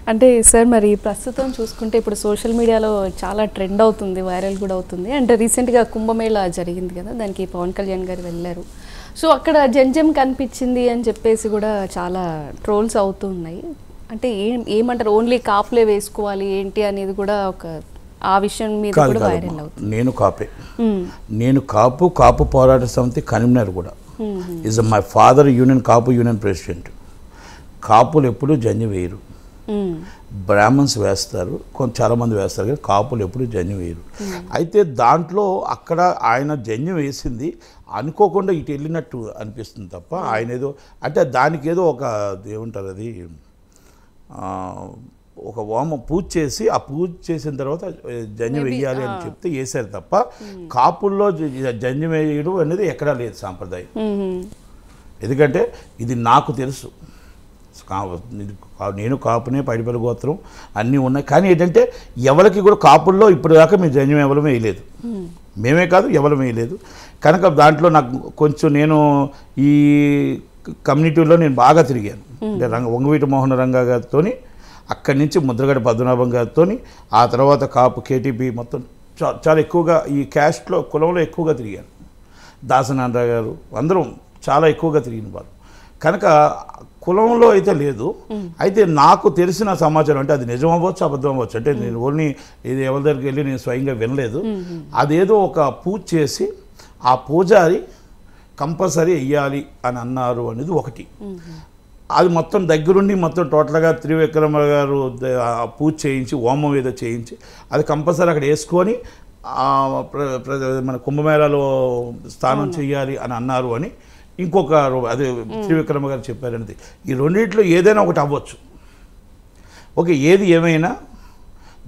అంటే సార్ మరి ప్రస్తుతం చూసుకుంటే ఇప్పుడు సోషల్ మీడియాలో చాలా ట్రెండ్ అవుతుంది, వైరల్ కూడా అవుతుంది. అంటే రీసెంట్గా కుంభమేళా జరిగింది కదా, దానికి పవన్ కళ్యాణ్ గారు వెళ్ళారు. సో అక్కడ జంజం కనిపించింది అని చెప్పేసి కూడా చాలా ట్రోల్స్ అవుతున్నాయి. అంటే ఏమంటారు, ఓన్లీ కాపులే వేసుకోవాలి ఏంటి అనేది కూడా ఒక ఆ విషయం మీద కూడా వైరల్ అవుతుంది. నేను కాపు పోరాట సమితి కన్వీనర్ కూడా. Is my father union president. కాపులు ఎప్పుడు జంజి వేయరు, బ్రాహ్మణ్స్ వేస్తారు, చాలామంది వేస్తారు, కానీ కాపులు ఎప్పుడు జంజి వేయరు. అయితే దాంట్లో అక్కడ ఆయన జంజి వేసింది అనుకోకుండా ఇటు వెళ్ళినట్టు అనిపిస్తుంది తప్ప ఆయన ఏదో అంటే దానికి ఏదో ఒక ఏమంటారు అది ఒక హోమం పూజ చేసి ఆ పూజ చేసిన తర్వాత జంజి వేయాలి అని చెప్తే వేశారు తప్ప కాపుల్లో జంజి వేయడం అనేది ఎక్కడా లేదు సాంప్రదాయం. ఎందుకంటే ఇది నాకు తెలుసు, నేను కాపునే, పైడిపల్లి గోత్రం అన్నీ ఉన్నాయి. కానీ ఏంటంటే ఎవరికి కూడా కాపుల్లో ఇప్పటిదాకా మేము జంజం ఎవరు వేయలేదు, మేమే కాదు ఎవరు వేయలేదు. కనుక దాంట్లో నాకు కొంచెం నేను ఈ కమ్యూనిటీలో నేను బాగా తిరిగాను. అంటే వంగవీటి మోహన రంగా గారితో, అక్కడి నుంచి ముద్రగడ పద్మనాభం గారితో, ఆ తర్వాత కాపు కేటీపీ మొత్తం చాలా ఎక్కువగా ఈ క్యాస్ట్లో కులంలో ఎక్కువగా తిరిగాను. దాసనారాయణ గారు అందరం చాలా ఎక్కువగా తిరిగిన వాళ్ళు. కనుక కులంలో అయితే లేదు. అయితే నాకు తెలిసిన సమాచారం అంటే అది నిజం అవ్వచ్చు, అబద్ధం అవ్వచ్చు. అంటే నేను ఓన్లీ ఇది ఎవరి దగ్గరికి వెళ్ళి నేను స్వయంగా వినలేదు. అదేదో ఒక పూజ చేసి ఆ పూజారి కంపల్సరీ వెయ్యాలి అని అన్నారు అనేది ఒకటి. అది మొత్తం దగ్గరుండి మొత్తం టోటల్గా త్రివిక్రమ గారు పూజ చేయించి హోమం ఏదో చేయించి అది కంపల్సరీ అక్కడ వేసుకొని మన కుంభమేళాలో స్నానం చేయాలి అని అన్నారు అని ఇంకొక అదే త్రివిక్రమ గారు చెప్పారనేది. ఈ రెండింటిలో ఏదైనా ఒకటి అవ్వచ్చు. ఓకే, ఏది ఏమైనా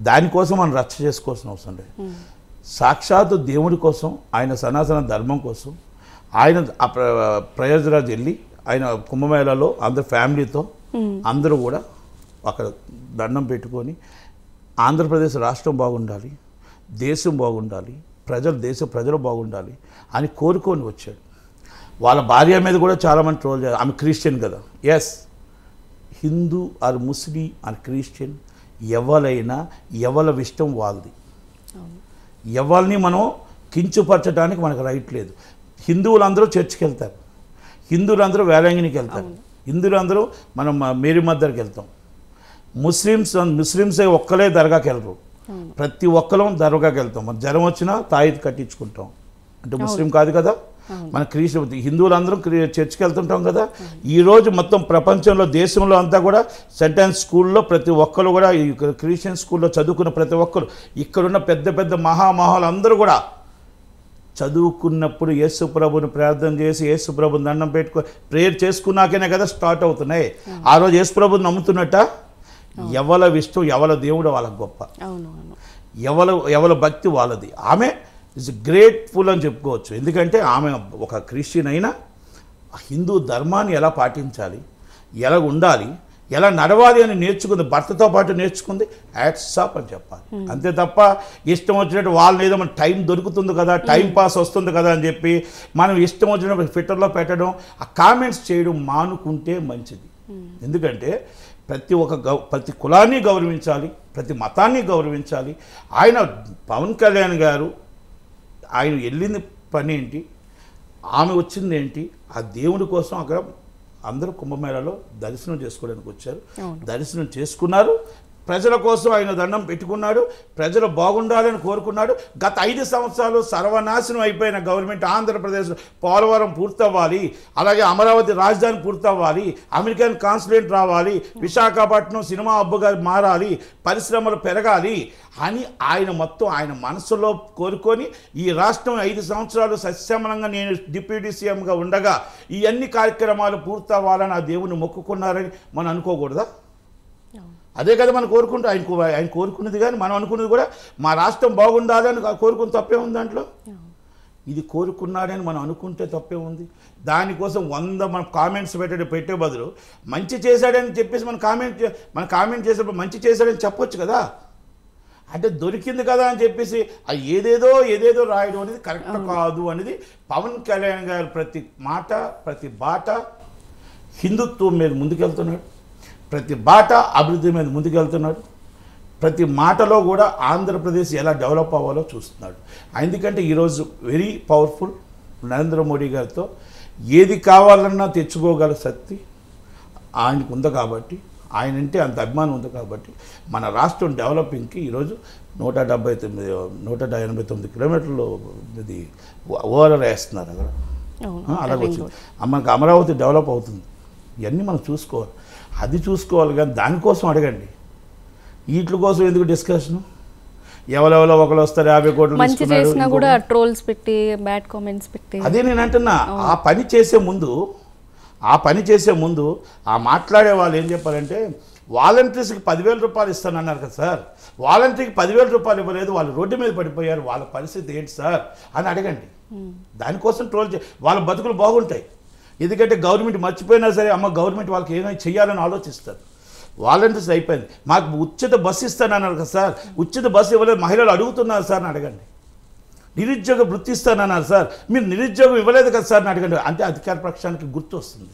దానికోసం మనం రచ్చ చేసుకోవాల్సిన అవసరం లేదు. సాక్షాత్తు దేవుడి కోసం, ఆయన సనాతన ధర్మం కోసం ఆయన ప్రయోజరాజు వెళ్ళి ఆయన కుంభమేళాలో అందరు ఫ్యామిలీతో అందరూ కూడా అక్కడ దండం పెట్టుకొని ఆంధ్రప్రదేశ్ రాష్ట్రం బాగుండాలి, దేశం బాగుండాలి, దేశ ప్రజలు బాగుండాలి అని కోరుకొని వచ్చాడు. వాళ్ళ భార్య మీద కూడా చాలామంది ట్రోల్ చేయాలి, ఆమె క్రిస్టియన్ కదా. Yes, Hindu or Muslim or Christian ఎవరైనా ఎవరి ఇష్టం వాళ్ళది. ఎవరిని మనం కించుపరచడానికి మనకు రైట్ లేదు. హిందువులందరూ చర్చికి వెళ్తారు, హిందువులందరూ వేలాంగినికి వెళ్తారు, హిందువులందరూ మనం మేరీ మద్దర్కి వెళ్తాం. ముస్లిమ్సే ఒక్కలే దర్గాకి వెళ్ళరు, ప్రతి ఒక్కరం దర్గాకి వెళ్తాం. మన జ్వరం వచ్చినా తాయిత్ కట్టించుకుంటాం, అంటే ముస్లిం కాదు కదా. మన హిందువులందరం చర్చికి వెళ్తుంటాం కదా. ఈరోజు మొత్తం ప్రపంచంలో దేశంలో అంతా కూడా సెంటెన్స్ స్కూల్లో ప్రతి ఒక్కరు కూడా క్రిస్టియన్ స్కూల్లో చదువుకున్న ప్రతి ఒక్కరు, ఇక్కడున్న పెద్ద పెద్ద మహామహాలు అందరూ కూడా చదువుకున్నప్పుడు యేసు ప్రభుని ప్రార్థన చేసి యేసు ప్రభుని దండం పెట్టుకో ప్రేయర్ చేసుకున్నాకనే కదా స్టార్ట్ అవుతున్నాయి. ఆ రోజు యేసు ప్రభుని నమ్ముతున్నట్ట. ఎవల ఇష్టం, ఎవల దేవుడు వాళ్ళకి గొప్ప, ఎవల భక్తి వాళ్ళది. ఆమె ఇస్ గ్రేట్ఫుల్ అని చెప్పుకోవచ్చు. ఎందుకంటే ఆమె ఒక క్రిస్టియన్ అయినా హిందూ ధర్మాన్ని ఎలా పాటించాలి, ఎలా ఉండాలి, ఎలా నడవాలి అని నేర్చుకుంది, భర్తతో పాటు నేర్చుకుంది. హ్యాట్స్ ఆఫ్ అని చెప్పాలి. అంతే తప్ప ఇష్టం వచ్చినట్టు వాళ్ళని ఏదో మన టైం దొరుకుతుంది కదా, టైం పాస్ వస్తుంది కదా అని చెప్పి మనం ఇష్టం వచ్చినప్పుడు ట్విట్టర్లో పెట్టడం, ఆ కామెంట్స్ చేయడం మానుకుంటే మంచిది. ఎందుకంటే ప్రతి కులాన్ని గౌరవించాలి, ప్రతి మతాన్ని గౌరవించాలి. ఆయన పవన్ కళ్యాణ్ గారు ఆయన వెళ్ళింది పని ఏంటి, ఆమె వచ్చింది ఏంటి, ఆ దేవుడి కోసం అక్కడ అందరూ కుంభమేళాలో దర్శనం చేసుకోవడానికి వచ్చారు, దర్శనం చేసుకున్నారు. ప్రజల కోసం ఆయన దండం పెట్టుకున్నాడు, ప్రజలు బాగుండాలని కోరుకున్నాడు. గత 5 సంవత్సరాలు సర్వనాశనం అయిపోయిన గవర్నమెంట్ ఆంధ్రప్రదేశ్ పోలవరం పూర్తవ్వాలి, అలాగే అమరావతి రాజధాని పూర్తవ్వాలి, అమెరికన్ కాన్సులేట్ రావాలి, విశాఖపట్నం సినిమా హబ్గా మారాలి, పరిశ్రమలు పెరగాలి అని ఆయన మొత్తం ఆయన మనసులో కోరుకొని ఈ రాష్ట్రం 5 సంవత్సరాలు సస్యమనంగా నేను డిప్యూటీ సీఎంగా ఉండగా ఈ అన్ని కార్యక్రమాలు పూర్తవ్వాలని ఆ దేవుని మొక్కుకున్నారని మనం అనుకోకూడదా? అదే కదా మనం కోరుకుంటూ ఆయన కోరుకున్నది. కానీ మనం అనుకున్నది కూడా మా రాష్ట్రం బాగుండాలని కోరుకుని తప్పే ఉంది దాంట్లో. ఇది కోరుకున్నాడని మనం అనుకుంటే తప్పే ఉంది. దానికోసం 100 మనం కామెంట్స్ పెట్టే బదులు మంచి చేశాడని చెప్పేసి మనం కామెంట్ చేసేటప్పుడు మంచి చేశాడని చెప్పొచ్చు కదా. అంటే దొరికింది కదా అని చెప్పేసి ఏదేదో రాయడం అనేది కరెక్ట్ కాదు అనేది పవన్ కళ్యాణ్ గారు ప్రతి మాట ప్రతి బాట హిందుత్వం మీద ముందుకెళ్తున్నాడు. ప్రతి బాట అభివృద్ధి మీద ముందుకెళ్తున్నాడు. ప్రతి మాటలో కూడా ఆంధ్రప్రదేశ్ ఎలా డెవలప్ అవ్వాలో చూస్తున్నాడు. ఎందుకంటే ఈరోజు వెరీ పవర్ఫుల్ నరేంద్ర మోడీ గారితో ఏది కావాలన్నా తెచ్చుకోగల శక్తి ఆయనకు ఉంది కాబట్టి, ఆయన అంటే అంత అభిమానం ఉంది కాబట్టి మన రాష్ట్రం డెవలపింగ్కి ఈరోజు 189 కిలోమీటర్లు ఇది ఓవర్ వేస్తున్నారు అక్కడ. అలాగే వచ్చింది మనకు అమరావతి డెవలప్ అవుతుంది. ఇవన్నీ మనం చూసుకోవాలి. అది చూసుకోవాలి కానీ దానికోసం అడగండి. వీటి కోసం ఎందుకు డిస్కషన్? ఎవరెవరో ఒకరు వస్తారు 50 కోట్లు మంచి చేసినా కూడా ట్రోల్స్ పెట్టి బ్యాడ్ కామెంట్స్ పెట్టి. అదే నేను అంటున్నా, ఆ పని చేసే ముందు ఆ మాట్లాడే వాళ్ళు ఏం చెప్పారంటే వాలంటీర్స్కి 10,000 రూపాయలు ఇస్తానన్నారు కదా సార్, వాలంటీర్కి 10,000 రూపాయలు ఇవ్వలేదు, వాళ్ళు రోడ్డు మీద పడిపోయారు, వాళ్ళ పరిస్థితి ఏంటి సార్ అని అడగండి. దానికోసం ట్రోల్ వాళ్ళ బతుకులు బాగుంటాయి. ఎందుకంటే గవర్నమెంట్ మర్చిపోయినా సరే అమ్మ గవర్నమెంట్ వాళ్ళకి ఏమైనా చేయాలని ఆలోచిస్తారు. వాలంటీర్స్ అయిపోయింది. మాకు ఉచిత బస్సు ఇస్తానన్నారు కదా సార్, ఉచిత బస్సు ఇవ్వలేదు, మహిళలు అడుగుతున్నారు సార్ అని అడగండి. నిరుద్యోగ వృత్తి ఇస్తానన్నారు సార్, మీరు నిరుద్యోగం ఇవ్వలేదు కదా సార్ అని అడగండి. అంటే అధికార పక్షానికి గుర్తు వస్తుంది.